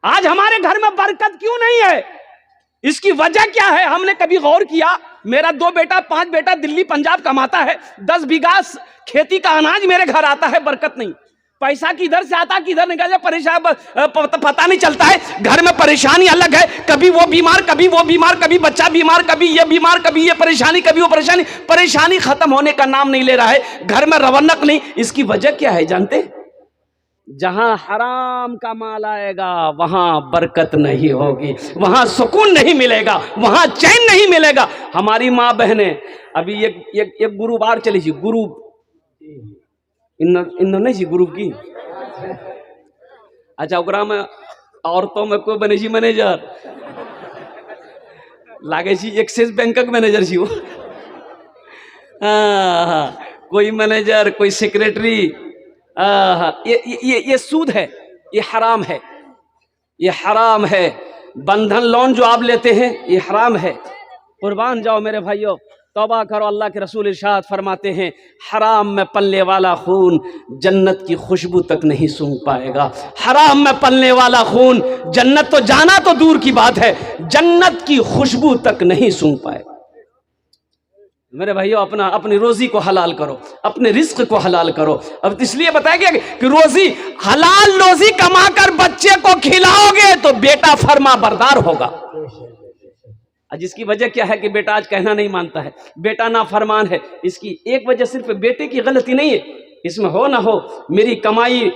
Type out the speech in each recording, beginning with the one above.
आज हमारे घर में बरकत क्यों नहीं है? इसकी वजह क्या है? हमने कभी गौर किया? मेरा 2 बेटा 5 बेटा दिल्ली पंजाब कमाता है, 10 बीघा खेती का अनाज मेरे घर आता है, बरकत नहीं। पैसा किधर से आता किधर निकल जाए परेशान पता नहीं चलता है। घर में परेशानी अलग है, कभी वो बीमार कभी वो बीमार, कभी बच्चा बीमार कभी ये बीमार, कभी ये परेशानी कभी वो परेशानी। परेशानी खत्म होने का नाम नहीं ले रहा है, घर में रौनक नहीं। इसकी वजह क्या है जानते? जहां हराम का माल आएगा वहां बरकत नहीं होगी, वहां सुकून नहीं मिलेगा, वहां चैन नहीं मिलेगा। हमारी माँ बहनें अभी एक गुरुवार चली थी, गुरु इन्होंने जी ग्रुप की। अच्छा ओकरा में औरतों में कोई बने जी मैनेजर लागे छी, एक्सिस बैंकक मैनेजर छी वो। कोई मैनेजर कोई सेक्रेटरी। ये सूद है, ये हराम है, ये हराम है। बंधन लोन जो आप लेते हैं ये हराम है। कुर्बान जाओ मेरे भाइयों, तौबा करो। अल्लाह के रसूल इरशाद फरमाते हैं, हराम में पलने वाला खून जन्नत की खुशबू तक नहीं सूंघ पाएगा। हराम में पलने वाला खून जन्नत तो जाना तो दूर की बात है, जन्नत की खुशबू तक नहीं सूंघ पाएगा। मेरे भाइयों अपनी रोजी को हलाल करो, अपने रिस्क को हलाल करो। अब इसलिए बताया गया कि रोजी हलाल रोजी कमाकर बच्चे को खिलाओगे तो बेटा फर्मा बरदार होगा। जिसकी वजह क्या है कि बेटा आज कहना नहीं मानता है, बेटा ना फरमान है। इसकी एक वजह सिर्फ बेटे की गलती नहीं है, इसमें हो ना हो मेरी कमाई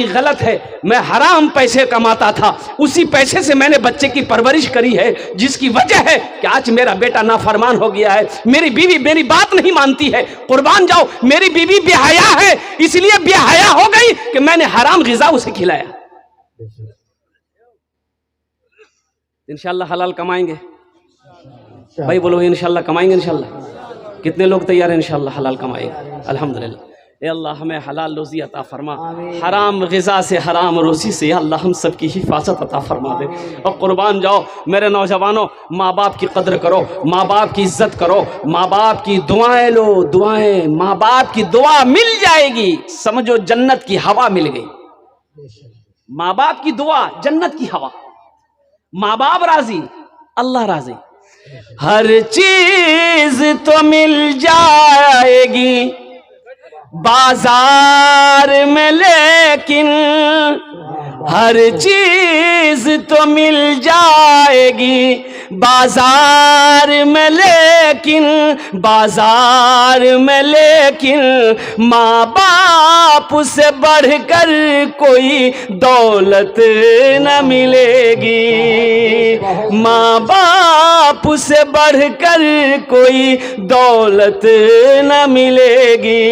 गलत है, मैं हराम पैसे कमाता था, उसी पैसे से मैंने बच्चे की परवरिश करी है, जिसकी वजह है कि आज मेरा बेटा नाफरमान हो गया है। मेरी बीवी मेरी बात नहीं मानती है। कुर्बान जाओ, मेरी बीवी बेहया है, इसलिए बेहया हो गई कि मैंने हराम ग़िज़ा उसे खिलाया। इंशाल्लाह हलाल कमाएंगे भाई, बोलो इंशाल्लाह कमाएंगे। इंशाल्लाह कितने लोग तैयार हैं? इंशाल्लाह हलाल कमाएंगे अल्हम्दुलिल्लाह। ए अल्लाह हमें हलाल रोज़ी अता फरमा, हराम ग़िज़ा से हराम रोज़ी से अल्लाह हम सब की हिफाजत अता फरमा दे। और कुर्बान जाओ मेरे नौजवानों, माँ बाप की कदर करो, माँ बाप की इज्जत करो, माँ बाप की दुआएं लो। दुआएं, माँ बाप की दुआ मिल जाएगी, समझो जन्नत की हवा मिल गई। माँ बाप की दुआ जन्नत की हवा, माँ बाप राजी अल्लाह राजी। हर चीज तो मिल जाएगी बाजार में, लेकिन हर चीज तो मिल जाएगी बाजार में, लेकिन माँ बाप से बढ़कर कोई दौलत न मिलेगी। माँ बाप से बढ़कर कोई दौलत न मिलेगी।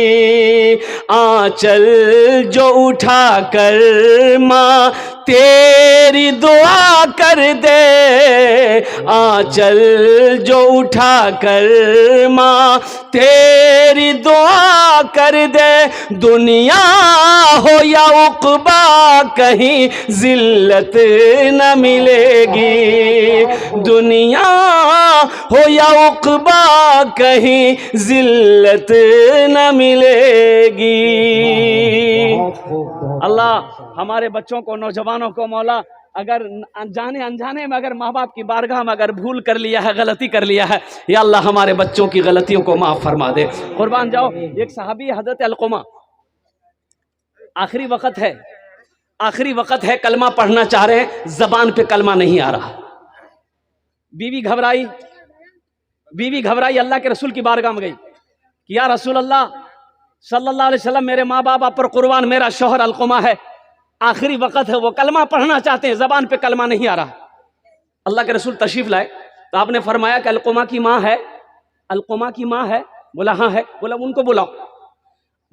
आंचल जो उठा कर माँ तेरी दुआ कर दे, आंचल जो उठा कर माँ तेरी दुआ कर दे। दुनिया हो या उक़बा कहीं जिल्लत न मिलेगी। दुनिया हो या उक़बा कहीं जिल्लत न मिलेगी। अल्लाह हमारे बच्चों को, नौजवानों को मौला, अगर जाने अनजाने में अगर माँ बाप की बारगाह में अगर भूल कर लिया है, गलती कर लिया है, या अल्लाह हमारे बच्चों की गलतियों को माफ़ फरमा दे। कुर्बान जाओ, एक सहाबी हज़रत अलक़मा, आखिरी वक़्त है, कलमा पढ़ना चाह रहे हैं, ज़बान पे कलमा नहीं आ रहा। बीवी घबराई, अल्लाह के रसूल की बारगाह में गई कि या रसूल अल्लाह सल्लल्लाहु अलैहि वसल्लम, मेरे माँ बाप आप पर कुर्बान, मेरा शौहर अलक़मा है, आखिरी वक़्त है, वो कलमा पढ़ना चाहते हैं, ज़बान पे कलमा नहीं आ रहा। अल्लाह के रसूल तशरीफ़ लाए तो आपने फरमाया कि अलक़मा की माँ है, अलक़मा की माँ है? बोला हाँ है। बोला उनको बुलाओ।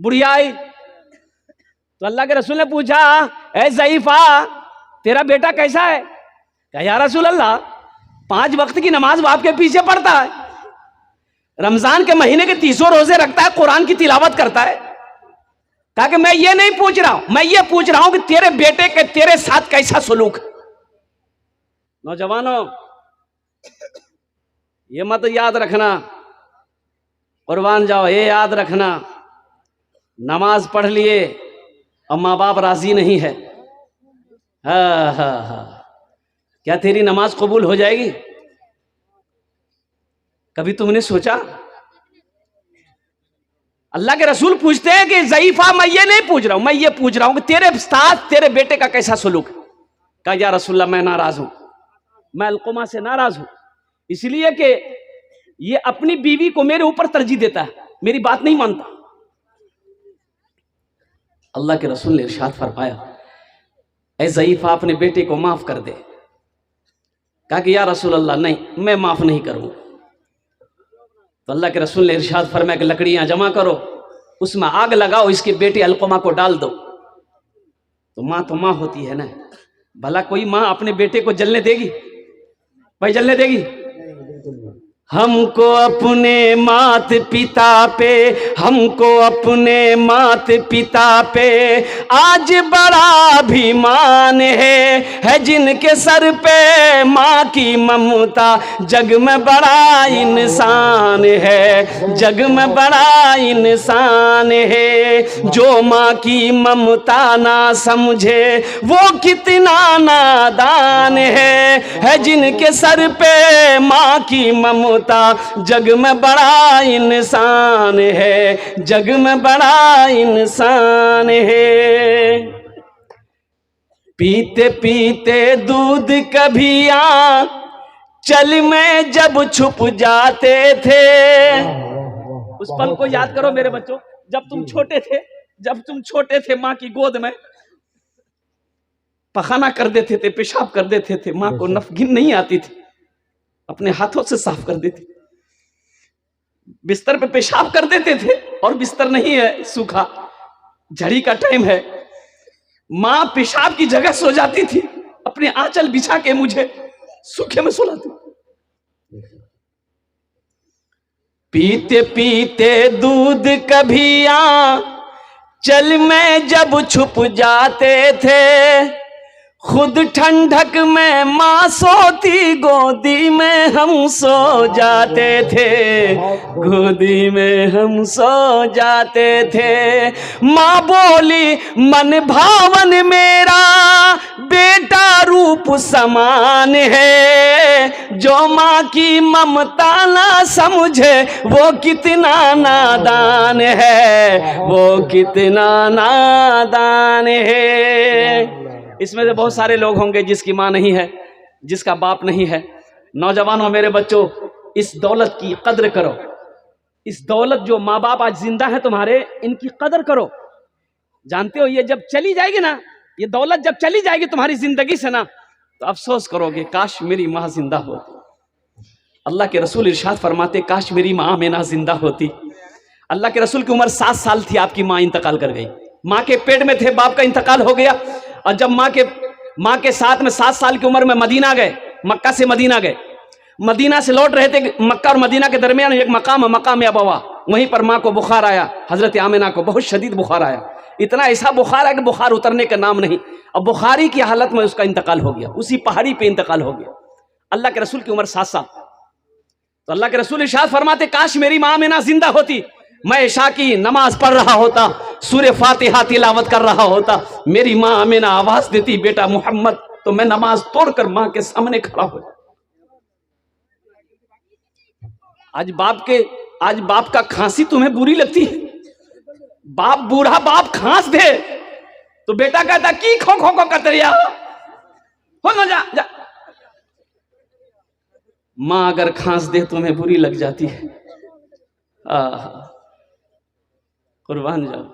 बुढ़िया आई तो अल्लाह के रसूल ने पूछा, ए ज़ईफ़ा तेरा बेटा कैसा है? कहा या रसूल अल्लाह 5 वक्त की नमाज बाप के पीछे पढ़ता है, रमजान के महीने के 30 रोजे रखता है, कुरान की तिलावत करता है। कहा कि मैं ये नहीं पूछ रहा हूं, मैं ये पूछ रहा हूं कि तेरे बेटे के तेरे साथ कैसा सलूक। नौजवानों ये मत याद रखना, कुर्बान जाओ, ये याद रखना, नमाज पढ़ लिए और माँ बाप राजी नहीं है, हाँ हाँ हाँ, क्या तेरी नमाज कबूल हो जाएगी? कभी तुमने सोचा? अल्लाह के रसूल पूछते हैं कि ज़ईफा, मैं ये नहीं पूछ रहा हूं, मैं ये पूछ रहा हूं कि तेरे साथ तेरे बेटे का कैसा सलूक है? कहा या रसूलल्लाह मैं नाराज हूं, मैं अलकुमा से नाराज हूं, इसलिए कि ये अपनी बीवी को मेरे ऊपर तरजीह देता है, मेरी बात नहीं मानता। अल्लाह के रसूल ने इरशाद फरमाया, ऐ ज़ईफा अपने बेटे को माफ कर दे। कहा कि या रसूल अल्लाह नहीं, मैं माफ नहीं करूंगा। तो अल्लाह के रसूल ने इरशाद फरमाया कि लकड़ियां जमा करो, उसमें आग लगाओ, इसके बेटे अलकुमा को डाल दो। तो माँ तो माँ होती है ना, भला कोई माँ अपने बेटे को जलने देगी? भाई जलने देगी? हमको अपने मात पिता पे, हमको अपने मात पिता पे आज बड़ा अभिमान है जिनके सर पे माँ की ममता, जग में बड़ा इंसान है, जग में बड़ा इंसान है। जो माँ की ममता ना समझे वो कितना नादान है जिनके सर पे माँ की ममता, जग में बड़ा इंसान है, जग में बड़ा इंसान है। पीते पीते दूध कभी चल में जब छुप जाते थे। उस पल को याद करो मेरे बच्चों, जब तुम छोटे थे, जब तुम छोटे थे माँ की गोद में पखाना कर देते थे, पेशाब कर देते थे, माँ को नफगिन नहीं आती थी, अपने हाथों से साफ कर देती, बिस्तर पे पेशाब कर देते थे और बिस्तर नहीं है, सूखा झड़ी का टाइम है, माँ पेशाब की जगह सो जाती थी, अपने आंचल बिछा के मुझे सूखे में सुलाती। पीते पीते दूध कभी चल में जब छुप जाते थे, खुद ठंडक में माँ सोती, गोदी में हम सो जाते थे, गोदी में हम सो जाते थे। माँ बोली मन भावन मेरा बेटा रूप समान है, जो माँ की ममता ना समझे वो कितना नादान है, वो कितना नादान है। इसमें से बहुत सारे लोग होंगे जिसकी माँ नहीं है, जिसका बाप नहीं है। नौजवानों मेरे बच्चों, इस दौलत की कद्र करो, इस दौलत जो माँ बाप आज जिंदा है तुम्हारे, इनकी कद्र करो। जानते हो ये जब चली जाएगी ना, ये दौलत जब चली जाएगी तुम्हारी जिंदगी से ना, तो अफसोस करोगे काश मेरी माँ जिंदा होती। अल्लाह के रसूल इरशाद फरमाते काश मेरी माँ आमिना जिंदा होती। अल्लाह के रसूल की उम्र 7 साल थी, आपकी माँ इंतकाल कर गई। माँ के पेट में थे, बाप का इंतकाल हो गया, और जब माँ के साथ में 7 साल की उम्र में मदीना गए, मक्का से मदीना गए, मदीना से लौट रहे थे, मक्का और मदीना के दरमियान एक मकाम है, मकाम अबवा, वहीं पर माँ को बुखार आया, हजरत आमिना को बहुत शदीद बुखार आया, इतना ऐसा बुखार आया कि बुखार उतरने का नाम नहीं, अब बुखारी की हालत में उसका इंतकाल हो गया, उसी पहाड़ी पे इंतकाल हो गया। अल्लाह के रसूल की उम्र 7 साल। तो अल्लाह के रसूल इरशाद फरमाते काश मेरी माँ आमिना जिंदा होती, मैं इशा की नमाज पढ़ रहा होता, सूरह फातिहा तिलावत कर रहा होता, मेरी माँ आमिना आवाज देती बेटा मोहम्मद, तो मैं नमाज तोड़कर माँ के सामने खड़ा हो जाता। आज बाप का खांसी तुम्हें बुरी लगती है, बाप बूढ़ा बाप खांस दे तो बेटा कहता की खो खो को कतरिया हो ना, जा। माँ अगर खांस दे तुम्हें बुरी लग जाती है। कुर्बान जाओ।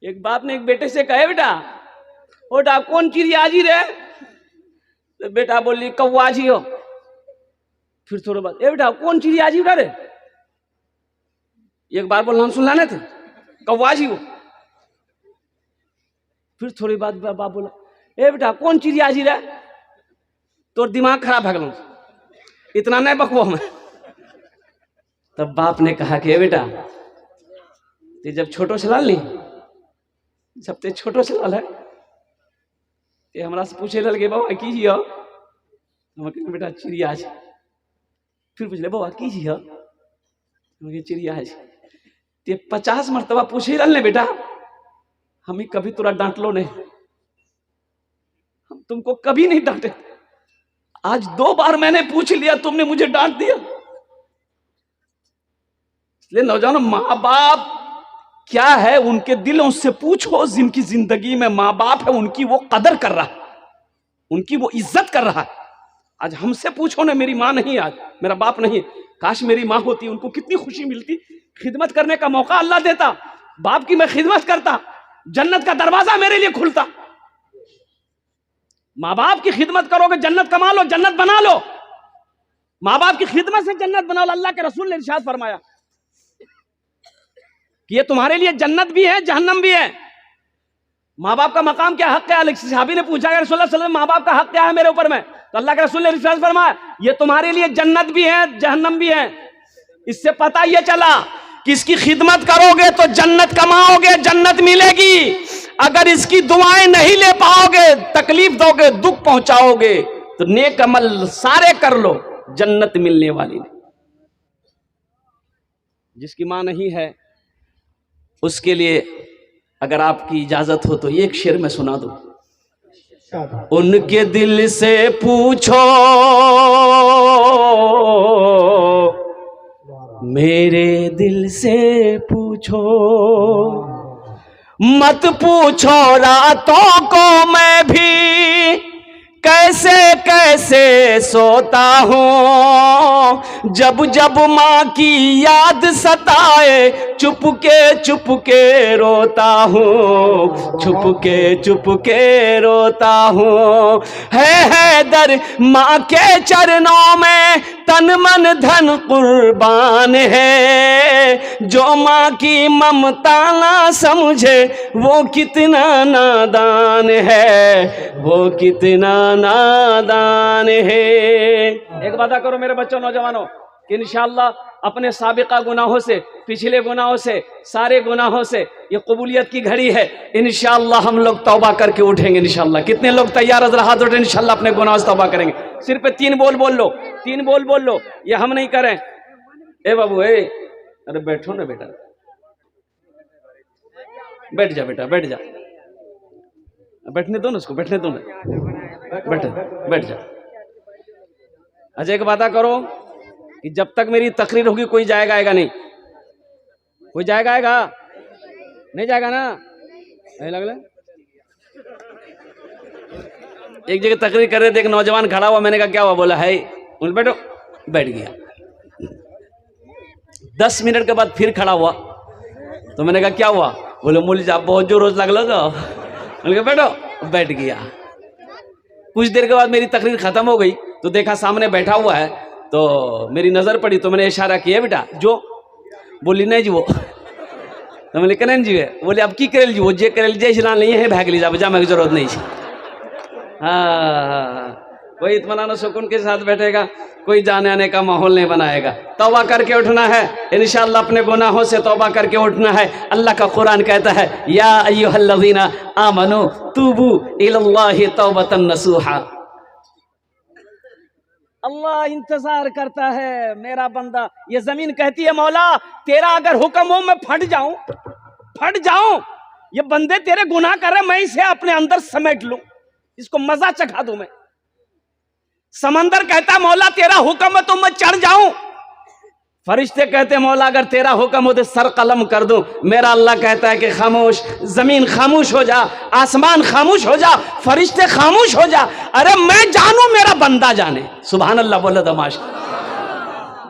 एक बाप ने एक बेटे से कहे बेटा कौन चिड़िया जी रे? तो बेटा बोली कौवा जी हो। फिर थोड़ा बाद बेटा कौन चिड़िया जी रे? एक बार बोल नाम सुन लाने थे, कौवा जी हो। फिर थोड़ी बाद बाप बोला बेटा कौन चिड़िया जी रे? तो दिमाग खराब है गलो, इतना नहीं बकवा मैं। तब बाप ने कहा कि बेटा ते जब छोटो चलाल ली, जब ते छोटो चलाल है ते हमरा से पूछे लगे बाबा की जी हो? बेटा चिड़िया है। फिर पूछ ले बाबा की जी हो? चिड़िया है। ते 50 मरतबा पूछे रल ने बेटा, हमें कभी तुरा डांट लो नहीं, हम तुमको कभी नहीं डांटे। आज 2 बार मैंने पूछ लिया, तुमने मुझे डांट दिया। इसलिए नौजवानों, माँ बाप क्या है उनके दिलों से पूछो। जिनकी जिंदगी में माँ बाप है उनकी वो कदर कर रहा है, उनकी वो इज्जत कर रहा है। आज हमसे पूछो ना, मेरी माँ नहीं, आज मेरा बाप नहीं, काश मेरी माँ होती, उनको कितनी खुशी मिलती, खिदमत करने का मौका अल्लाह देता, बाप की मैं खिदमत करता, जन्नत का दरवाजा मेरे लिए खुलता। माँ बाप की खिदमत करोगे जन्नत कमा लो, जन्नत बना लो। माँ बाप की खिदमत से जन्नत बना लो। अल्लाह के रसूल ने इरशाद फरमाया कि ये तुम्हारे लिए जन्नत भी है, जहन्नम भी है। माँ बाप का मकाम क्या, हक क्या है? सहाबी ने पूछा, रसूलुल्लाह सल्लल्लाहु अलैहि वसल्लम माँ बाप का हक क्या है मेरे ऊपर में? तो अल्लाह के रसूल ने इरशाद फरमाया, ये तुम्हारे लिए जन्नत भी है, जहन्नम भी है। इससे पता ये चला कि इसकी खिदमत करोगे तो जन्नत कमाओगे, जन्नत मिलेगी। अगर इसकी दुआएं नहीं ले पाओगे, तकलीफ दोगे, दुख पहुंचाओगे, तो नेक अमल सारे कर लो, जन्नत मिलने वाली नहीं। जिसकी मां नहीं है उसके लिए अगर आपकी इजाजत हो तो एक शेर में सुना दो। उनके दिल से पूछो, मेरे दिल से पूछो, मत पूछो रातों को मैं भी कैसे कैसे सोता हूँ। जब जब माँ की याद सताए चुपके रोता हूँ, चुपके रोता हूँ। है दर माँ के चरणों में तन मन धन कुर्बान है। जो माँ की ममता ना समझे वो कितना नादान है, वो कितना नादान है। एक वादा करो मेरे बच्चों, नौजवानों, कि इंशाअल्लाह अपने साबिका गुनाहों से, पिछले गुनाहों से, सारे गुनाहों से ये कबूलियत की घड़ी है। इंशाअल्लाह हम लोग तौबा करके उठेंगे इंशाअल्लाह। कितने लोग तैयार हजर हाथ उठे, इंशाअल्लाह अपने गुनाहों से तौबा करेंगे। सिर्फ 3 बोल बोल लो, 3 बोल बोल लो, ये हम नहीं करें। ए बाबू, ए अरे बैठो ना बेटा, बैठ जा बेटा, बैठ जा, बैठने दो ना उसको, बैठने दो ना, बैठ जा। अच्छा एक वादा करो कि जब तक मेरी तकरीर होगी कोई जाएगा आएगा नहीं, कोई जाएगा आएगा नहीं, जाएगा ना? नहीं लगला? एक जगह तकरीर कर रहे थे, एक नौजवान खड़ा हुआ, मैंने कहा क्या हुआ? बोला है, बैठो, बैठ गया। 10 मिनट के बाद फिर खड़ा हुआ, तो मैंने कहा क्या हुआ? बोले मौलवी साहब बहुत जोर रोज लगलो तो। मैंने कहा बैठो, बैठ गया। कुछ देर के बाद मेरी तकरीर खत्म हो गई तो देखा सामने बैठा हुआ है, तो मेरी नजर पड़ी तो मैंने इशारा किया, बेटा जो। बोली नहीं जी वो। तो मैंने कनेन जी है। बोले अब की करेल जी? वो जे करेल जे इसलिए नहीं है, भाग लीजिए, जाने की जरूरत नहीं है। हाँ, कोई इत्मीनान सुकून के साथ बैठेगा, कोई जाने आने का माहौल नहीं बनाएगा। तौबा करके उठना है इंशाअल्लाह, अपने गुनाहों से तौबा करके उठना है। अल्लाह का कुरान कहता है, या अय्युहल्लज़ीना आमनू तूबू इलल्लाहि तौबतन नसूहा। अल्लाह इंतजार करता है मेरा बंदा। ये जमीन कहती है मौला तेरा अगर हुक्म हो मैं फट जाऊं, फट जाऊं। ये बंदे तेरे गुनाह कर रहे, मैं इसे अपने अंदर समेट लूं, इसको मजा चखा दूं मैं। समंदर कहता है मौला तेरा हुक्म है तो मैं चढ़ जाऊं। फरिश्ते कहते हैं मौला अगर तेरा हुक्म हो तो सर कलम कर दूं। मेरा अल्लाह कहता है कि खामोश, जमीन खामोश हो जा, आसमान खामोश हो जा, फरिश्ते खामोश हो जा। अरे मैं जानू मेरा बंदा जाने। सुभान अल्लाह बोले दमाश।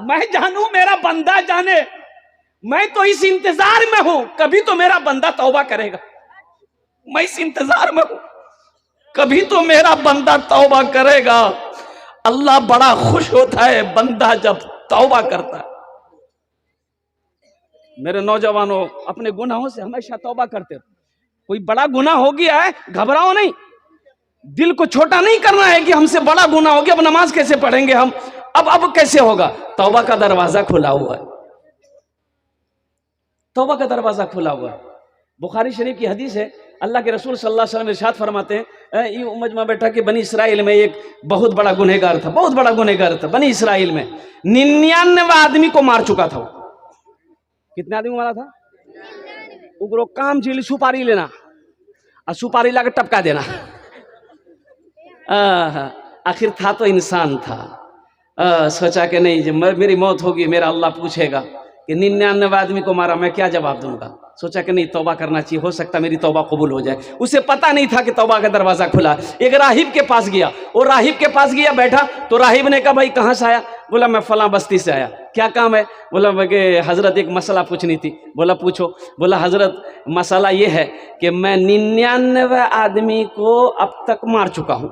मैं जानू मेरा बंदा जाने, मैं तो इस इंतजार में हूं, कभी तो मेरा बंदा तौबा करेगा। मैं इस इंतजार में हूं, कभी तो मेरा बंदा तौबा करेगा। अल्लाह बड़ा खुश होता है बंदा जब तौबा करता है। मेरे नौजवानों, अपने गुनाहों से हमेशा तौबा करते रहो। कोई बड़ा गुनाह हो गया है, घबराओ नहीं, दिल को छोटा नहीं करना है कि हमसे बड़ा गुनाह हो गया, अब नमाज कैसे पढ़ेंगे हम, अब कैसे होगा। तौबा का दरवाजा खुला हुआ है, तौबा का दरवाजा खुला हुआ है। बुखारी शरीफ की हदीस है, अल्लाह के रसूल सल्लल्लाहु अलैहि वसल्लम इरशाद फरमाते हैं, ये उम्मत में बैठा कि बनी इसराइल में एक बहुत बड़ा गुनहगार था, बहुत बड़ा गुनहगार था। बनी इसराइल में 99 आदमी को मार चुका था वो। कितने आदमी को मारा था? उग्रो काम चीली सुपारी लेना, और सुपारी ला के टपका देना। आखिर था तो इंसान था। सोचा कि नहीं, जब मेरी मौत होगी मेरा अल्लाह पूछेगा कि 99 आदमी को मारा, मैं क्या जवाब दूंगा। सोचा कि नहीं, तौबा करना चाहिए, हो सकता मेरी तौबा कबूल हो जाए। उसे पता नहीं था कि तौबा का दरवाज़ा खुला। एक राहिब के पास गया, वो राहिब के पास गया, बैठा तो राहिब ने कहा भाई कहाँ से आया? बोला मैं फलां बस्ती से आया। क्या काम है? बोला कि हज़रत एक मसला पूछनी थी। बोला पूछो। बोला हज़रत मसला ये है कि मैं 99 आदमी को अब तक मार चुका हूँ।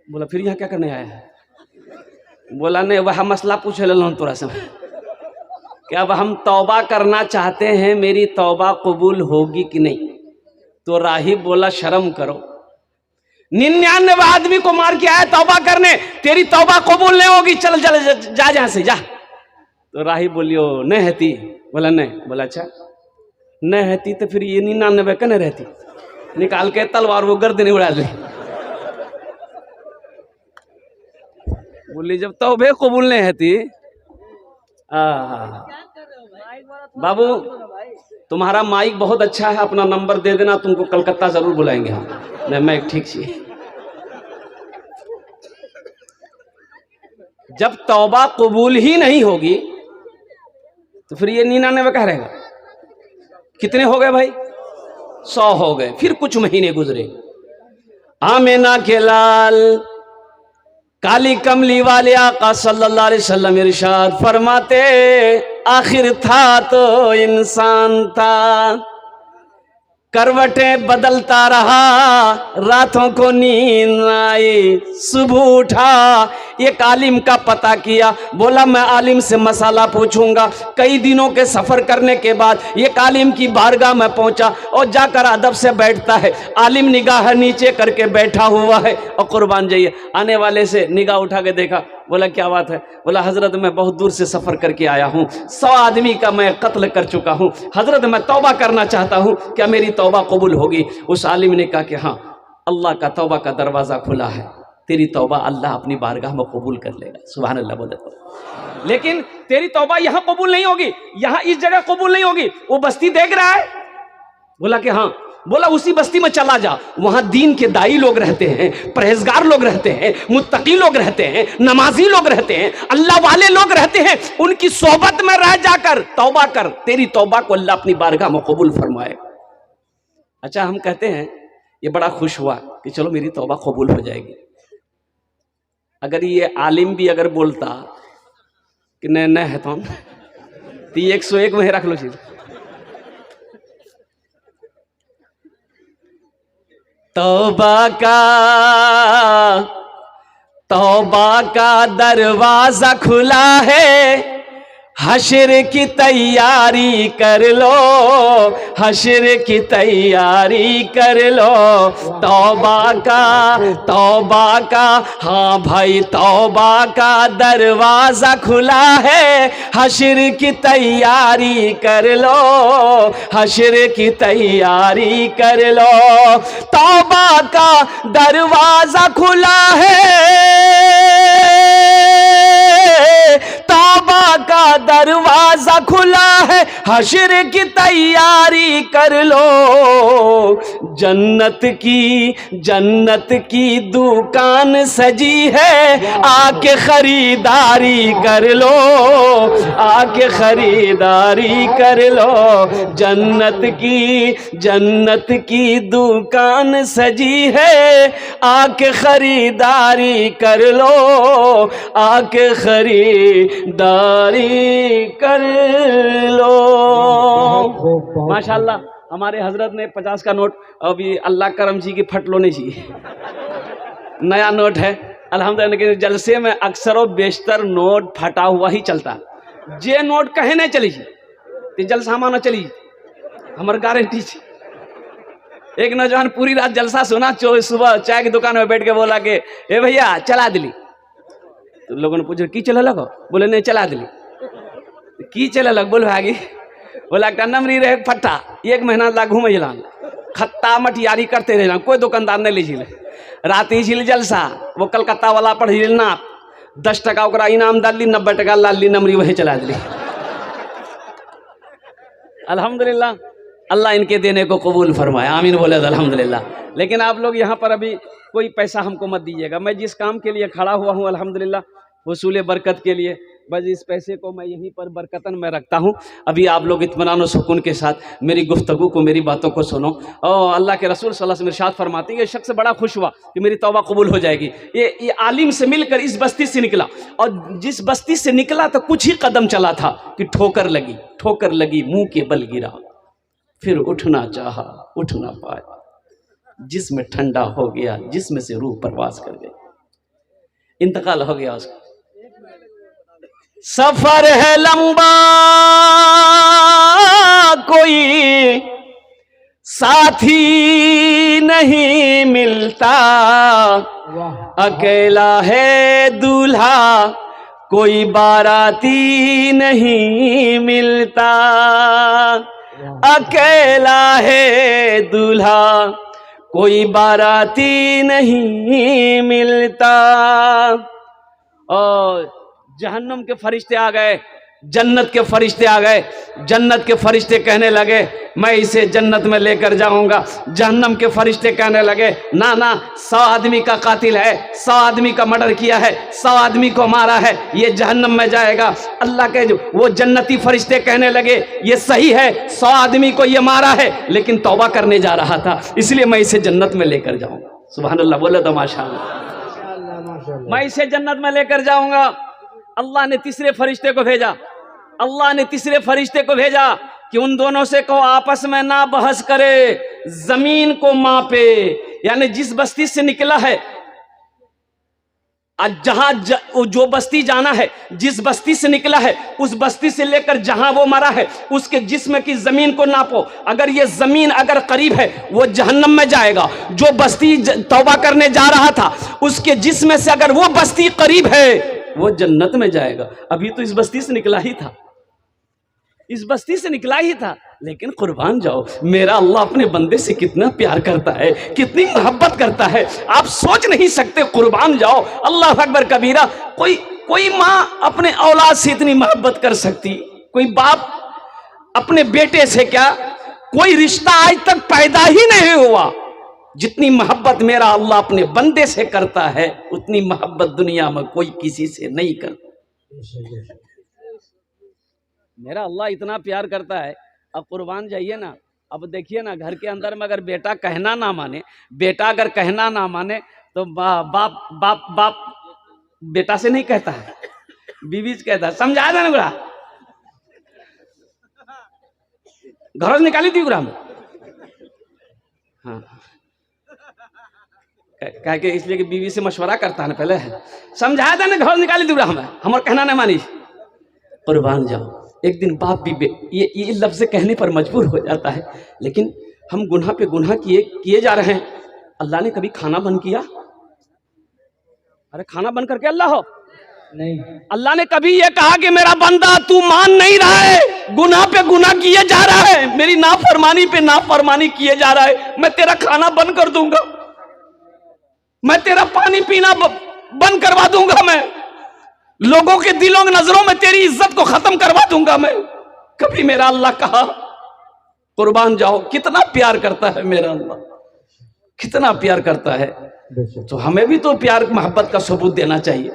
बोला फिर यहाँ क्या करने आया है? बोला नहीं, वह मसला पूछ ले लो थोड़ा सा कि अब हम तौबा करना चाहते हैं, मेरी तौबा कबूल होगी कि नहीं। तो राहिब बोला शर्म करो, 99 आदमी को मार के आया तौबा करने, तेरी तौबा कबूल नहीं होगी, चल चल जा जहां से जा। तो राहिब बोलियो नहीं रहती। बोला नहीं। बोला अच्छा नहीं रहती तो फिर ये 99 कने रहती? निकाल के तलवार वो गर्दन उड़ा ली। बोली जब तौबे कबूल नहीं रहती। बाबू तुम्हारा माइक बहुत अच्छा है, अपना नंबर दे देना, तुमको कलकत्ता जरूर बुलाएंगे हम। नहीं मैं ठीक सी। जब तौबा कबूल ही नहीं होगी तो फिर ये 99 कह रहेगा। कितने हो गए भाई? 100 हो गए। फिर कुछ महीने गुजरे, आमिना के लाल काली कमली वाले आका सल्लल्लाहु अलैहि वसल्लम इरशाद फरमाते, आखिर था तो इंसान था, करवटें बदलता रहा, रातों को नींद आई, सुबह उठा, एक आलिम का पता किया। बोला मैं आलिम से मसाला पूछूंगा। कई दिनों के सफर करने के बाद एक आलिम की बारगाह में पहुंचा और जाकर अदब से बैठता है। आलिम निगाह नीचे करके बैठा हुआ है और कुर्बान जाइए आने वाले से निगाह उठा के देखा। बोला क्या बात है? बोला हजरत मैं बहुत दूर से सफर करके आया हूँ, 100 आदमी का मैं कत्ल कर चुका हूँ, हजरत मैं तौबा करना चाहता हूँ, क्या मेरी तौबा कबूल होगी? उस आलिम ने कहा कि हाँ, अल्लाह का तौबा का दरवाज़ा खुला है, तेरी तौबा अल्लाह अपनी बारगाह में कबूल कर लेगा। सुभान अल्लाह बोले तो। लेकिन तेरी तौबा यहाँ कबूल नहीं होगी, यहाँ इस जगह कबूल नहीं होगी। वो बस्ती देख रहा है? बोला कि हाँ। बोला उसी बस्ती में चला जा, वहां दीन के दाई लोग रहते हैं, परहेजगार लोग रहते हैं, मुत्तकी लोग रहते हैं, नमाजी लोग रहते हैं, अल्लाह वाले लोग रहते हैं, उनकी सोहबत में रह जाकर तौबा कर, तेरी तौबा को अल्लाह अपनी बारगाह में कबूल फरमाए। अच्छा हम कहते हैं ये बड़ा खुश हुआ कि चलो मेरी तौबा कबूल हो जाएगी। अगर ये आलिम भी अगर बोलता कि नहीं नहीं है तो 101 में रख लो चीज। तौबा का दरवाजा खुला है, हश्र की तैयारी कर लो, हश्र की तैयारी कर लो। तौबा का हाँ भाई तौबा का दरवाजा खुला है, हश्र की तैयारी कर लो, हश्र की तैयारी कर लो। तौबा का दरवाजा खुला है, तौबा का दरवाजा खुला है, हश्र की तैयारी कर लो। जन्नत की दुकान सजी है, आके खरीदारी कर लो, आके खरीदारी कर लो। जन्नत की दुकान सजी है, आके खरीदारी कर लो, आके खरीदारी कर लो। माशाल्लाह हमारे हजरत ने 50 का नोट, अभी अल्लाह करम जी की फट लो नहीं चाहिए, नया नोट है अल्हम्दुलिल्लाह। लेकिन जलसे में अक्सर और बेशतर नोट फटा हुआ ही चलता। जे नोट कहे नहीं चली तो जलसा माना चली, हमार गारंटी। एक नौजवान पूरी रात जलसा सुना, सुबह चाय की दुकान में बैठ के बोला कि ए भैया चला दिली। तो लोगों ने पूछा की चला लगो? बोले नहीं चला दिली। की चला लग? बोल भागी। बोला नमरी रहे फट्टा, 1 महीना ला घूमे खत्ता मटियारी करते रहे, कोई दुकानदार नहीं ली झील। रात ही झील जलसा, वो कलकत्ता वाला पढ़ झील ना 10 टका ओकरा इनाम डाली, 90 टका लाली नमरी वही चला दिली। अल्हम्दुलिल्लाह अल्लाह इनके देने को कबूल फरमाए, आमीन बोले अल्हम्दुलिल्लाह। लेकिन आप लोग यहाँ पर अभी कोई पैसा हमको मत दीजिएगा, मैं जिस काम के लिए खड़ा हुआ हूँ अल्हम्दुलिल्लाह हुसूल बरकत के लिए, बस इस पैसे को मैं यहीं पर बरकतन मैं रखता हूँ। अभी आप लोग इत्मीनान और सुकून के साथ मेरी गुफ्तगू को, मेरी बातों को सुनो। और अल्लाह के रसूल सल्लल्लाहु अलैहि वसल्लम इरशाद फरमाते हैं, ये शख्स बड़ा खुश हुआ कि मेरी तौबा कबूल हो जाएगी। ये आलिम से मिलकर इस बस्ती से निकला, और जिस बस्ती से निकला तो कुछ ही कदम चला था कि ठोकर लगी, मुंह के बल गिरा, फिर उठना चाहा, उठ ना पाया, जिस्म ठंडा हो गया, जिस्म से रूह परवास कर गई, इंतकाल हो गया उसका। सफर है लंबा, कोई साथी नहीं मिलता, अकेला है दूल्हा, कोई बाराती नहीं मिलता, अकेला है दूल्हा, कोई बाराती नहीं मिलता। और जहन्नम के फरिश्ते आ गए, जन्नत के फरिश्ते आ गए। जन्नत के फरिश्ते कहने लगे मैं इसे जन्नत में लेकर जाऊंगा। जहन्नम के फरिश्ते कहने लगे ना ना, 100 आदमी का कातिल है, 100 आदमी का मर्डर किया है, 100 आदमी को मारा है, ये जहन्नम में जाएगा। अल्लाह के वो जन्नती फरिश्ते कहने लगे ये सही है, 100 आदमी को ये मारा है, लेकिन तौबा करने जा रहा था, इसलिए मैं इसे जन्नत में लेकर जाऊंगा। सुभान अल्लाह, बोले तो माशाअल्लाह। मैं इसे जन्नत में लेकर जाऊंगा। अल्लाह ने तीसरे फरिश्ते को भेजा, अल्लाह ने तीसरे फरिश्ते को भेजा कि उन दोनों से कहो आपस में ना बहस करे, जमीन को मापे। यानी जिस बस्ती से निकला है, जहां जो बस्ती जाना है, जिस बस्ती से निकला है उस बस्ती से लेकर जहां वो मरा है उसके जिस्म की जमीन को नापो। अगर ये जमीन अगर करीब है वो जहन्नम में जाएगा। जो बस्ती तौबा करने जा रहा था उसके जिस्म से अगर वो बस्ती करीब है वो जन्नत में जाएगा। अभी तो इस बस्ती से निकला ही था, इस बस्ती से निकला ही था, लेकिन कुर्बान जाओ मेरा अल्लाह अपने बंदे से कितना प्यार करता है, कितनी मोहब्बत करता है, आप सोच नहीं सकते। कुर्बान जाओ, अल्लाह अकबर कबीरा। कोई माँ अपने औलाद से इतनी मोहब्बत कर सकती, कोई बाप अपने बेटे से, क्या कोई रिश्ता आज तक पैदा ही नहीं हुआ। जितनी मोहब्बत मेरा अल्लाह अपने बंदे से करता है उतनी मोहब्बत दुनिया में कोई किसी से नहीं करता। मेरा अल्लाह इतना प्यार करता है। अब कुर्बान जाइए ना, अब देखिए ना, घर के अंदर में अगर बेटा कहना ना माने, बेटा अगर कहना ना माने तो बाप बाप बाप बेटा से नहीं कहता है, बीवी से कहता है। समझाया था ना गुरा, घर से निकाली थी गुरा में। हाँ, कह के इसलिए कि बीवी से मशवरा करता है ना, पहले समझाया था ना, घर निकाली थी गुरा में, हमारा कहना नहीं मानी। कुर्बान जाओ, एक दिन बाप भी ये लफ्ज़ कहने पर मजबूर हो जाता है, लेकिन हम गुनाह पे गुनाह किए जा रहे हैं। अल्लाह ने कभी खाना बंद किया? अरे खाना बंद करके अल्लाह हो नहीं। अल्लाह ने कभी ये कहा कि मेरा बंदा तू मान नहीं रहा है, गुनाह पे गुनाह किए जा रहा है, मेरी नाफरमानी पे नाफरमानी किए जा रहा है, मैं तेरा खाना बंद कर दूंगा, मैं तेरा पानी पीना बंद करवा दूंगा, मैं लोगों के दिलों नजरों में तेरी इज्जत को खत्म करवा दूंगा मैं? कभी मेरा अल्लाह कहा? कुर्बान जाओ, कितना प्यार करता है मेरा अल्लाह, कितना प्यार करता है। तो हमें भी तो प्यार मोहब्बत का सबूत देना चाहिए,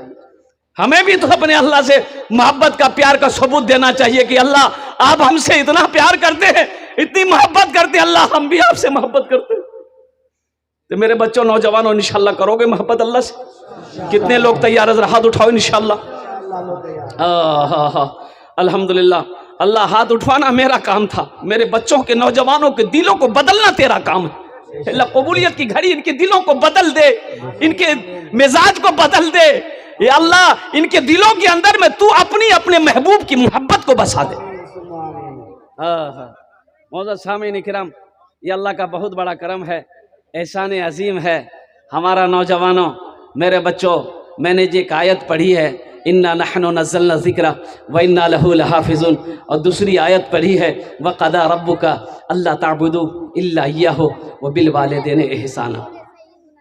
हमें भी तो अपने अल्लाह से मोहब्बत का प्यार का सबूत देना चाहिए कि अल्लाह आप हमसे इतना प्यार करते हैं, इतनी मोहब्बत करते हैं, अल्लाह हम भी आपसे मोहब्बत करते हैं। तो मेरे बच्चों, नौजवानों, इंशाल्लाह करोगे मोहब्बत अल्लाह से? कितने लोग तैयार है? हाथ उठाओ इंशाल्लाह। अल्हम्दुलिल्लाह। अल्लाह हाथ उठवाना मेरा काम था, मेरे बच्चों के, नौजवानों के दिलों को बदलना तेरा काम है। अल्लाह कबूलियत की घड़ी इनके दिलों को बदल दे, इनके मिजाज को बदल दे। ये अल्लाह इनके दिलों के अंदर में तू अपने महबूब की मोहब्बत को बसा दे। मौजूद सामीन किराम, ये अल्लाह का बहुत बड़ा करम है, एहसान अजीम है। हमारा नौजवानों, मेरे बच्चों, मैंने जो एक आयत पढ़ी है, इन्ना नहनु नज़्ज़लना ज़िक्रा व इन्ना लहू लहाफ़िज़ून, और दूसरी आयत पढ़ी है व क़दा रब्बुका अल्ला ताबुदू इल्ला इय्याहु व बिल वालिदैनि इहसाना।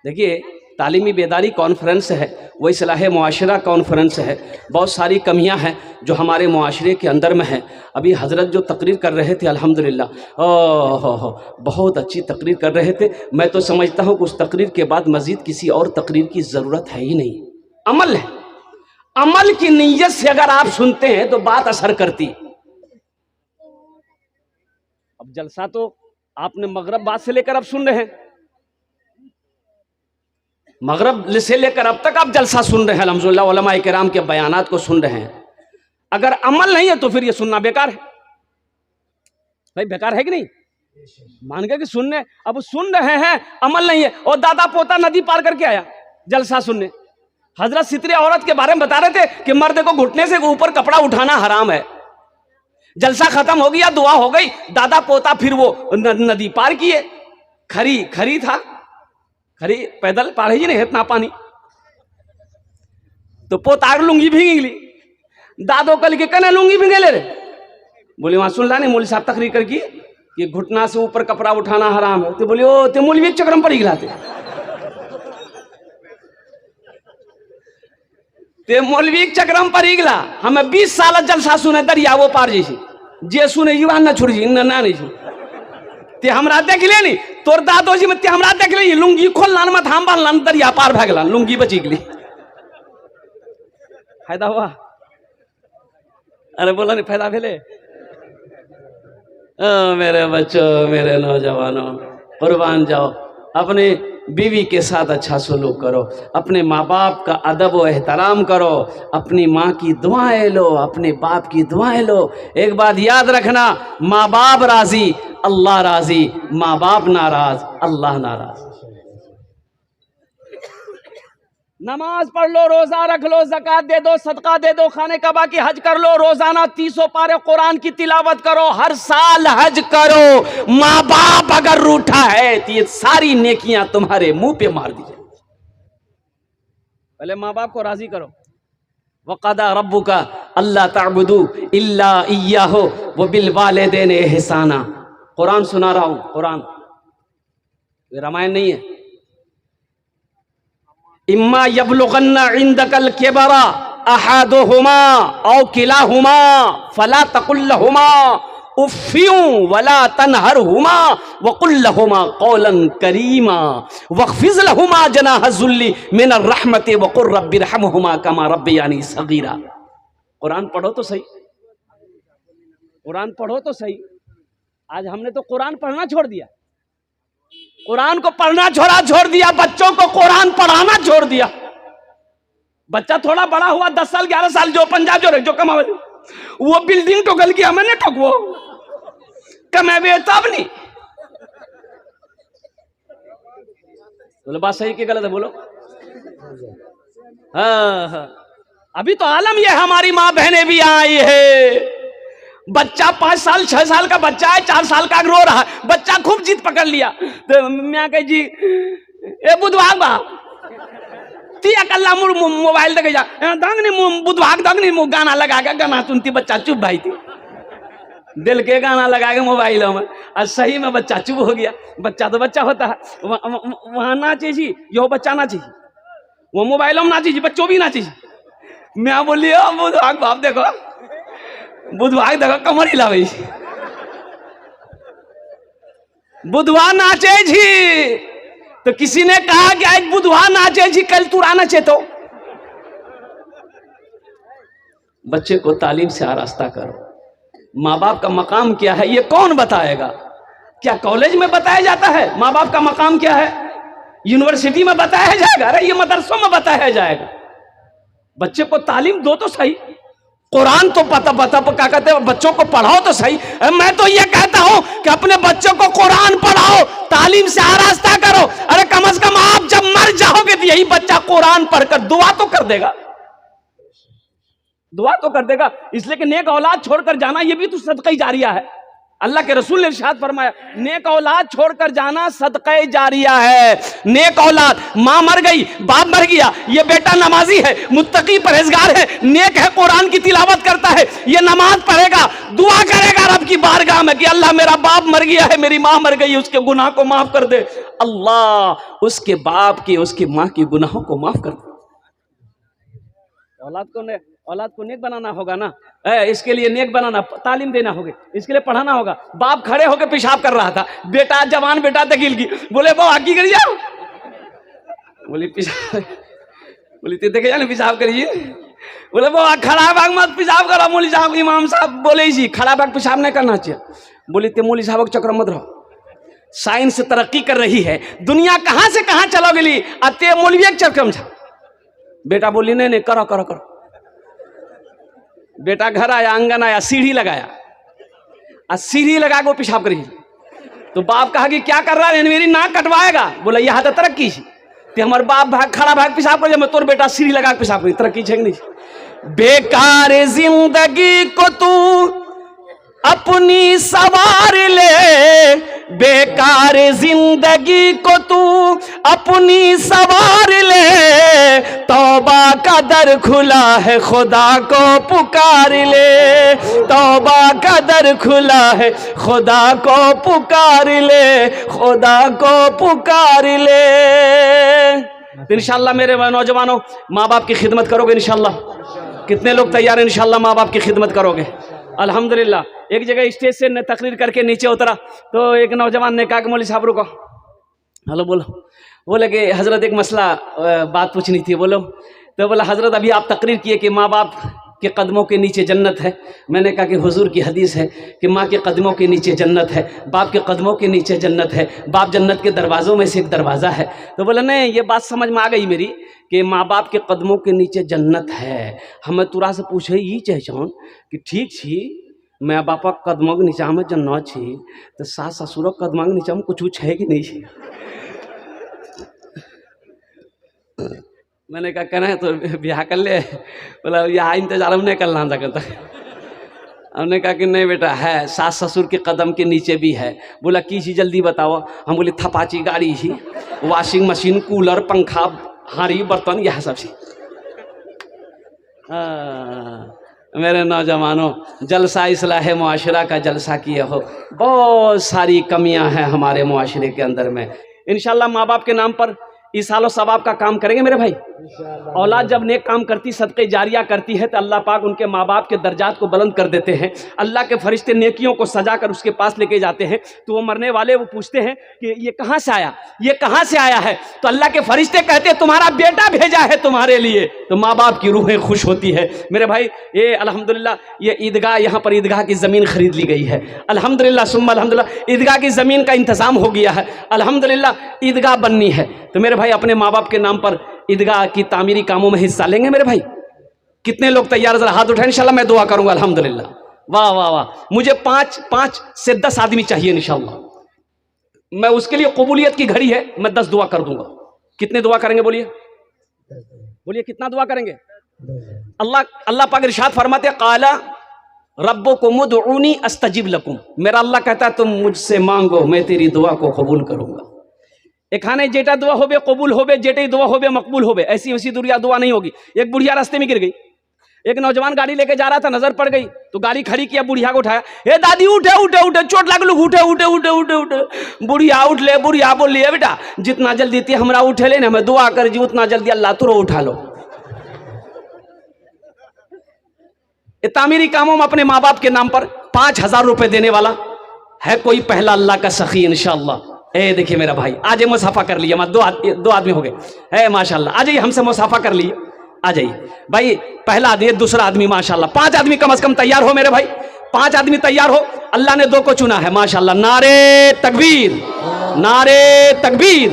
देखिए तालीमी बेदारी कॉन्फ्रेंस है, वो इस्लाह मुआशरा कॉन्फ्रेंस है। बहुत सारी कमियां हैं जो हमारे मुआशरे के अंदर में हैं। अभी हज़रत जो तकरीर कर रहे थे अल्हम्दुलिल्लाह, हो बहुत अच्छी तकरीर कर रहे थे। मैं तो समझता हूँ कि उस तकरीर के बाद मज़ीद किसी और तकरीर की ज़रूरत है ही नहीं। अमल है, अमल की नीयत से अगर आप सुनते हैं तो बात असर करती। अब जलसा तो आपने मगरब बाद से लेकर अब सुन रहे हैं, मगरब से लेकर अब तक आप जलसा सुन रहे हैं, अल्हम्दुलिल्लाह उलमाए किराम के बयानात को सुन रहे हैं। अगर अमल नहीं है तो फिर ये सुनना बेकार है। भाई बेकार है कि नहीं? मान गए कि सुनने, अब सुन रहे हैं, अमल नहीं है। और दादा पोता नदी पार करके आया जलसा सुनने। हजरत सितरे औरत के बारे में बता रहे थे कि मर्द को घुटने से ऊपर कपड़ा उठाना हराम है। जलसा खत्म हो गया, दुआ हो गई, दादा पोता फिर वो नदी पार किए। खरी था, खरी पैदल पार ही नहीं इतना पानी, तो पोतार लुंगी भीग ली। दादो कल के कने लुंगी भीगे ले रे, बोले वहां सुन ला नहीं मौलवी साहब तकरीर कर की कि घुटना से ऊपर कपड़ा उठाना हराम है। तो बोले ओ ते मौलवी चक्रम पड़ी गिलाते, ते मौलवी चक्रम पड़ी गिला। हमें 20 साल जलसा सुने दरिया वो पार जैसी जे सुने युवा न छोड़ जी ना नहीं ते हमरा देख ले नहीं तोर दादो जी में ते हमरा देख ले लुंगी खोल लान मत हम बाल लान दरिया पार भाग लान लुंगी बची गली। फायदा हुआ? अरे बोला नहीं फायदा भेले? मेरे बच्चों, मेरे नौजवानों, कुर्बान जाओ, अपने बीवी के साथ अच्छा सलूक करो, अपने माँ बाप का अदब व एहतराम करो, अपनी माँ की दुआएं लो, अपने बाप की दुआएं लो। एक बात याद रखना, माँ बाप राजी अल्लाह राजी, माँ बाप नाराज अल्लाह नाराज। नमाज पढ़ लो, रोजा रख लो, ज़कात दे दो, सदका दे दो, खाने कबा की हज कर लो, रोजाना 300 पारे कुरान की तिलावत करो, हर साल हज करो। माँ बाप अगर रूठा है तो ये सारी नेकियां तुम्हारे मुंह पे मार दी जाए। पहले माँ बाप को राजी करो। वक़दा रब्बुका अल्ला ताबुदू इल्ला इय्याहु व बिल वालिदैनि इहसाना। कुरान सुना रहा हूं, कुरान, ये रामायण नहीं है। इम्मा यबलुगन्ना इंदकल किबरा अहादुहुमा औ किलाहुमा फला तकुल लहुमा उफ़्फियु वला तनहरहुमा वकुल लहुमा कौलन करीमा वख़्फ़िज़ लहुमा जनाह ज़ुल्ली मिनर रहमति वक़ुल रब्बिरहमहुमा कमा रब्बियानी सगीरा। कुरान पढ़ो तो सही, कुरान पढ़ो तो सही। आज हमने तो कुरान पढ़ना छोड़ दिया, कुरान को पढ़ना छोड़ दिया, बच्चों को कुरान पढ़ाना छोड़ दिया। बच्चा थोड़ा बड़ा हुआ 10 साल 11 साल, जो पंजाब जो कमा वो बिल्डिंग ठोकल की हमें ठोकवो कमे तब नहीं। बोलो बात सही कि गलत है? बोलो। हाँ, अभी तो आलम ये हमारी माँ बहनें भी आई है। बच्चा 5 साल 6 साल का बच्चा है, 4 साल का रो रहा है, बच्चा खूब जिद पकड़ लिया तो मैं कह जी ए बुधवार बा ती अकल्ला मुर मोबाइल देखे जा दंगनी बुधवार दंगनी गाना लगा के गाना सुनती, बच्चा चुप भाई थी दिल के गाना लगा के मोबाइलों में। और सही में बच्चा चुप हो गया। बच्चा तो बच्चा होता है, वहां नाचे जी, यो बच्चा नाचे, वो मोबाइलों में नाचे जी, बच्चों भी नाचे। मैं बोली बुधवार बाप देखो, बुधवार देखो कमर हिलावे, बुधवार नाचे जी। तो किसी ने कहा कि आज बुधवार नाचे जी, कल तू नाचे। तो बच्चे को तालीम से आरास्ता करो। माँ बाप का मकाम क्या है ये कौन बताएगा? क्या कॉलेज में बताया जाता है माँ बाप का मकाम क्या है? यूनिवर्सिटी में बताया जाएगा? अरे ये मदरसों में बताया जाएगा। बच्चे को तालीम दो तो सही, कुरान तो पता क्या कहते हैं, बच्चों को पढ़ाओ तो सही। मैं तो ये कहता हूं कि अपने बच्चों को कुरान पढ़ाओ, तालीम से आरास्ता करो। अरे कम से कम आप जब मर जाओगे तो यही बच्चा कुरान पढ़कर दुआ तो कर देगा, दुआ तो कर देगा। इसलिए कि नेक औलाद छोड़कर जाना ये भी तो सदका ही जारिया है। अल्लाह के रसूल ने इरशाद फरमाया, नेक औलाद छोड़कर जाना सदक़े जारिया है। नेक औलाद, माँ मर गई, बाप मर गया, ये बेटा नमाजी है, मुत्तकी परहेजगार है, नेक है, कुरान की तिलावत करता है, ये नमाज पढ़ेगा, दुआ करेगा रब की बारगाह में कि अल्लाह मेरा बाप मर गया है, मेरी माँ मर गई, उसके गुनाह को माफ कर दे। अल्लाह उसके बाप के, उसकी माँ के गुनाहों को माफ कर दे। औलाद को नेक बनाना होगा ना, इसके लिए नेक बनाना, तालीम देना होगा, इसके लिए पढ़ाना होगा। बाप खड़े होकर पेशाब कर रहा था, बेटा जवान बेटा दकील की बोले वो आगे करिए, बोली पेशाब, बोली देखे जाने पेशाब करिए, बोले वो खड़ा भाग मत पेशाब करो। मौलवी साहब इमाम साहब बोले जी खड़ा भाग पेशाब नहीं करना चाहिए। बोली ते मौलवी साहब के चक्कर मत रहो, साइंस तरक्की कर रही है, दुनिया कहाँ से कहाँ चलोगे ली, अते मौलवी के चक्कर में। बेटा बोली नहीं करो करो करो। बेटा घर आया, आंगन आया, सीढ़ी लगाया, और सीढ़ी लगा के वो पेशाब करी। तो बाप कहा कि क्या कर रहा है, मेरी नाक कटवाएगा। बोला यह तो तरक्की थी, हमारे बाप भाग खड़ा भाग पेशाब कर, मैं तोर बेटा सीढ़ी लगा के पेशाब करी, तरक्की है नहीं। बेकार जिंदगी को तू अपनी सवार ले, बेकार जिंदगी को तू अपनी सवार ले, तौबा का दर खुला है खुदा को पुकार ले, तौबा का दर खुला है खुदा को पुकार ले, खुदा को पुकार ले। इंशाल्लाह मेरे नौजवानों, माँ बाप की खिदमत करोगे इंशाल्लाह? कितने लोग तैयार हैं इंशाल्लाह माँ बाप की खिदमत करोगे? अल्हम्दुलिल्लाह। एक जगह स्टेज से तकरीर करके नीचे उतरा तो एक नौजवान ने कहा कि मौलवी साहब रुको, हेलो बोलो। बोले कि हज़रत एक मसला बात पूछनी थी, बोलो। तो बोला हज़रत अभी आप तकरीर किए कि माँ बाप के कदमों के नीचे जन्नत है। मैंने कहा कि हुजूर की हदीस है कि माँ के कदमों के नीचे जन्नत है, बाप के कदमों के नीचे जन्नत है, बाप जन्नत के दरवाज़ों में से एक दरवाज़ा है। तो बोला नहीं, ये बात समझ में आ गई मेरी कि माँ बाप के कदमों के नीचे जन्नत है। हमें तुरा से पूछे ये चाहूँ कि ठीक छी मैं बापा कदमों के नीचा में जन्नत छी, तो सास ससुर कदमों के नीचा में कुछ है कि नहीं छी? मैंने कहा कहना है तो ब्याह कर ले। बोला यहाँ इंतजार हम नहीं करना था। हमने कहा कि नहीं बेटा है, सास ससुर के कदम के नीचे भी है। बोला की चीज़ जल्दी बताओ। हम बोले थपाची गाड़ी ही, वॉशिंग मशीन, कूलर, पंखा, हारी बर्तन, यह सब चीज। मेरे नौजवानों, जलसा इस्लाह मुआशरा का जलसा किए हो। बहुत सारी कमियां हैं हमारे मुआशरे के अंदर में। इंशाल्लाह माँ बाप के नाम पर इसालो सवाब का काम करेंगे मेरे भाई। औलाद जब नेक काम करती, सदक़े जारिया करती है, तो अल्लाह पाक उनके माँ बाप के दर्जात को बुलंद कर देते हैं। अल्लाह के फरिश्ते नेकियों को सजा कर उसके पास लेके जाते हैं। तो वो मरने वाले वो पूछते हैं कि ये कहाँ से आया, ये कहाँ से आया है? तो अल्लाह के फरिश्ते कहते हैं तुम्हारा बेटा भेजा है तुम्हारे लिए। तो माँ बाप की रूहें खुश होती है मेरे भाई। ये अल्हम्दुलिल्लाह, ये ईदगाह, यहाँ पर ईदगाह की ज़मीन खरीद ली गई है अल्हम्दुलिल्लाह, सुम्मा अल्हम्दुलिल्लाह। ईदगाह की ज़मीन का इंतज़ाम हो गया है अल्हम्दुलिल्लाह, ईदगाह बननी है। तो मेरे भाई अपने माँ बाप के नाम पर ईदगाह की तामीरी कामों में हिस्सा लेंगे मेरे भाई? कितने लोग तैयार? जरा हाथ उठाएं, इंशाल्लाह मैं दुआ करूंगा अल्हम्दुलिल्लाह। वाह वाह वाह। मुझे 5 से 10 आदमी चाहिए इंशाल्लाह। मैं उसके लिए कबूलियत की घड़ी है, मैं 10 दुआ कर दूंगा। कितने दुआ करेंगे बोलिए? बोलिए कितना दुआ करेंगे? अल्लाह पाक इरशाद फरमाते काला रब्बुकुम उदऊनी अस्तजिब लकुम। मेरा अल्लाह कहता है तुम मुझसे मांगो, मैं तेरी दुआ को कबूल करूंगा। एखाने जेटा दुआ होबे कबूल होबे, जेटे दुआ होबे मकबूल होबे। ऐसी वैसी दुआ नहीं होगी। एक बुढ़िया रास्ते में गिर गई, एक नौजवान गाड़ी लेके जा रहा था, नजर पड़ गई तो गाड़ी खड़ी किया, बुढ़िया को उठाया, हे दादी उठे उठे उठे, चोट लागल, उठे उठे उठे उठे उठे। बुढ़िया उठ ले, बुढ़िया बोल लिया बेटा जितना जल्दी थी हमरा उठे ले, मैं दुआ कर जी उतना जल्दी अल्लाह तुरो उठा लो। तामीरी कामों में अपने माँ बाप के नाम पर 5000 रुपए देने वाला है कोई पहला अल्लाह का सखी इंशाअल्लाह। ए देखिए मेरा भाई, आज मुसाफा कर लिया, दो आदमी हो गए है माशाल्लाह। आ जाइए, हमसे मुसाफा कर लिए, आ जाइए भाई। पहला आदमी, दूसरा आदमी, माशाल्लाह 5 आदमी कम से कम तैयार हो मेरे भाई। 5 आदमी तैयार हो। अल्लाह ने 2 को चुना है माशाल्लाह। नारे तकबीर, नारे तकबीर,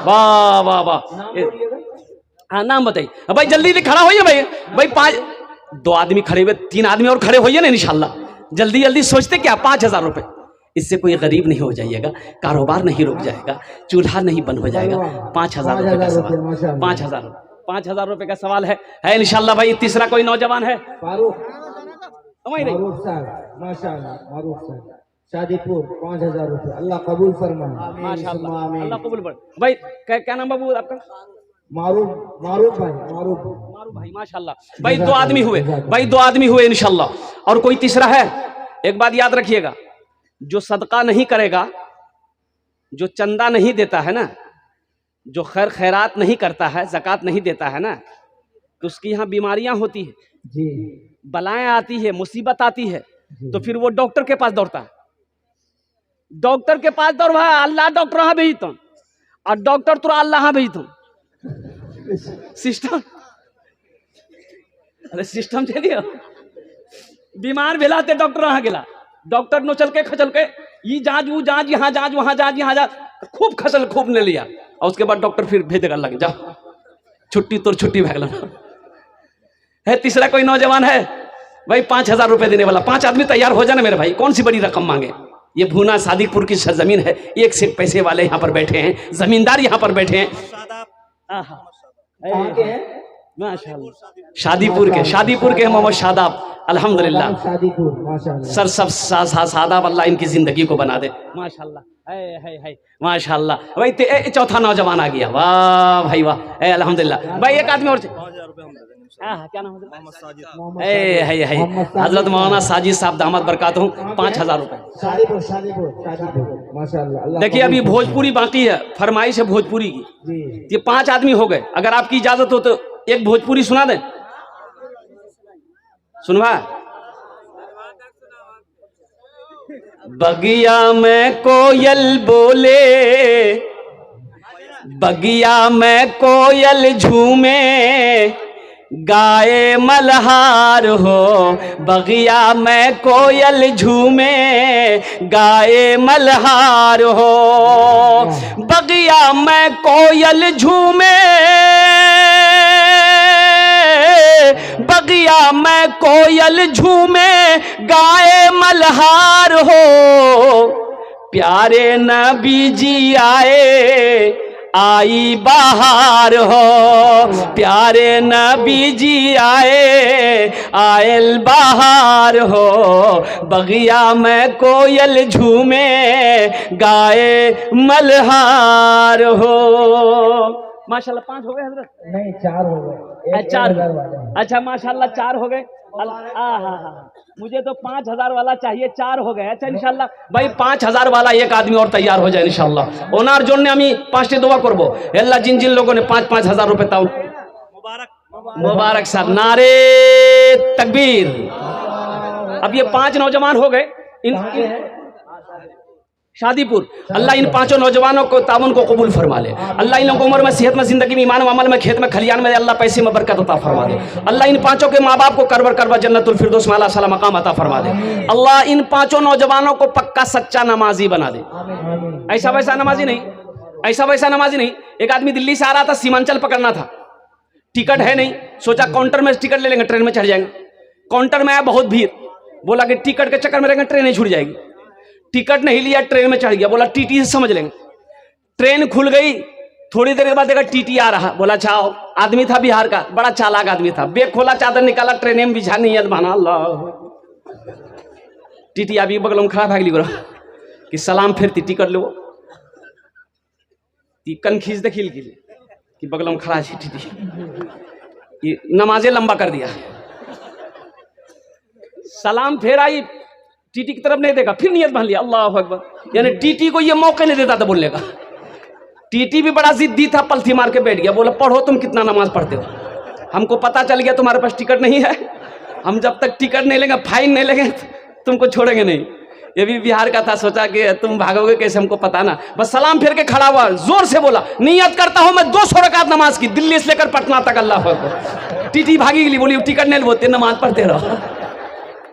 वाह वाह वाह। हाँ नाम बताइए भाई, जल्दी खड़ा होइए भाई। भाई 2 आदमी खड़े हुए, 3 आदमी और खड़े होइए ना इंशाल्लाह। जल्दी जल्दी सोचते क्या? 5000 रुपए। इससे कोई गरीब नहीं हो जाइएगा, कारोबार नहीं रुक जाएगा, चूल्हा नहीं बंद हो जाएगा। 5000 रुपए का सवाल, 5000 रुपए का सवाल है इंशाल्लाह भाई। तीसरा कोई नौजवान है? शादीपुर 5000 रुपये। अल्लाह कबूल फरमाए। माशाल्लाह, अल्लाह कबूल कर। भाई क्या नाम बाबू आपका? मारूफ भाई, मारूफ भाई माशाल्लाह। भाई दो आदमी हुए, भाई दो आदमी हुए इंशाल्लाह। और कोई तीसरा है? एक बात याद रखिएगा, जो सदका नहीं करेगा, जो चंदा नहीं देता है ना, जो खैर खैरात नहीं करता है, ज़कात नहीं देता है ना, तो उसकी यहाँ बीमारियां होती है जी, बलाएं आती है, मुसीबत आती है, तो फिर वो डॉक्टर के पास दौड़ता है। डॉक्टर के पास दौड़ भाई, अल्लाह डॉक्टर हाँ भेज तुम, और डॉक्टर तुरा अल्लाह हाँ भेज तुम। सिस्टम, अरे सिस्टम चलिए, बीमार भेलाते डॉक्टर हाँ गेला, डॉक्टर नो चल के खचल के ये जांच वो जांच, यहाँ जांच वहाँ जांच, यहाँ जांच, खूब खसल खूब ने लिया, और उसके बाद डॉक्टर फिर भेजेगा लगे जा छुट्टी तोर छुट्टी भगल है। तीसरा कोई नौजवान है भाई 5000 रुपए देने वाला, 5 आदमी तैयार हो जाना मेरे भाई, कौन सी बड़ी रकम मांगे। ये भूना सादिकपुर की सरजमीन है, एक से पैसे वाले यहाँ पर बैठे हैं, जमींदार यहाँ पर बैठे हैं। माशाल्लाह, शादीपुर के मोहम्मद शादाब, अल्हम्दुलिल्लाह शादीपुर माशाल्लाह। सर सब सादाब, अल्लाह इनकी जिंदगी को बना दे माशाल्लाह। है माशाल्लाह। भाई चौथा नौजवान आ गया, वाह भाई वाह, अल्हम्दुलिल्लाह। भाई एक आदमी और क्या नाम है? हजरत मौलाना साजिद साहब दामद बरकात हूँ, 5000 रुपए। माशाल्लाह। देखिए अभी भोजपुरी बाकी है, फरमाइश है भोजपुरी की। ये 5 आदमी हो गए, अगर आपकी इजाजत हो तो एक भोजपुरी सुना दें। सुनवा। बगिया में कोयल बोले, बगिया में कोयल झूमे, गाए मल्हार हो, बगिया में कोयल झूमे, गाए मल्हार हो, बगिया में कोयल झूमे, बगिया में कोयल झूमे, गाए मल्हार हो, प्यारे नबी जी आए, आई बहार हो, प्यारे नबी जी आए, आयल बहार हो, बगिया में कोयल झूमे, गाए मल्हार हो। माशाल्लाह 5 हो गए हजरत? नहीं 4 हो गए। 4, अच्छा माशाल्लाह 4 हो गए। मुझे तो 5000 वाला चाहिए, 4 हो गए। अच्छा इंशाल्लाह भाई 5000 वाला एक आदमी और तैयार हो जाए इंशाल्लाह। ओनार जोन ने हमी 5टे दुआ करबो, अल्लाह जिन जिन लोगों ने 5-5 हजार रुपए ताऊ मुबारक साहब, नारे तकबीर। अब ये 5 नौजवान हो गए शादीपुर, अल्लाह इन 5 नौजवानों को तावन को कबूल फरमा ले। अल्लाह इन उम्र में, सेहत में, जिंदगी में, ईमान अमल में, खेत में, खलियान में, अल्लाह पैसे में बरकत अता फरमा दे। अल्लाह इन 5 के माँ बाप को करबर जन्नतुल फिरदौस में आला साला मकाम अता फरमा दे। अल्लाह इन 5 नौजवानों को पक्का सच्चा नमाजी बना दे। ऐसा वैसा नमाजी नहीं, ऐसा वैसा नमाजी नहीं। एक आदमी दिल्ली से आ रहा था, सीमांचल पकड़ना था, टिकट है नहीं, सोचा काउंटर में टिकट ले लेंगे, ट्रेन में चढ़ जाएंगे। काउंटर में आया बहुत भीड़, बोला कि टिकट के चक्कर में रहेंगे ट्रेन नहीं छूट जाएगी। टिकट नहीं लिया, ट्रेन में चढ़ गया, बोला टीटी से समझ लेंगे। ट्रेन खुल गई, थोड़ी देर के बाद देखा टीटी आ रहा, बोला चाओ। आदमी था बिहार का, बड़ा चालाक आदमी था, बेग खोला, चादर निकाला, ट्रेन में बिछा नहीं है, बना अल्लाह। टीटी अभी बगल में खड़ा भागली बोला कि सलाम फिरती टिकट लो, कन खींच दे खिल कि बगल में खड़ा है टीटी, नमाजे लंबा कर दिया। सलाम फेर आई, टीटी की तरफ नहीं देखा, फिर नियत बांध लिया अल्लाह अकबर। यानी टीटी को ये मौका नहीं देता था बोलने का। टीटी भी बड़ा जिद्दी था, पलथी मार के बैठ गया, बोला पढ़ो तुम कितना नमाज पढ़ते हो, हमको पता चल गया तुम्हारे पास टिकट नहीं है, हम जब तक टिकट नहीं लेंगे, फाइन नहीं लेंगे, तुमको छोड़ेंगे नहीं। ये भी बिहार का था, सोचा कि तुम भागोगे कैसे, हमको पता ना। बस सलाम फिर के खड़ा हुआ, जोर से बोला नियत करता हूं मैं 200 रकात नमाज की, दिल्ली से लेकर पटना तक, अल्लाह अकबर। टीटी भागी गई, बोली टिकट नहीं बोलते, नमाज पढ़ते रहो।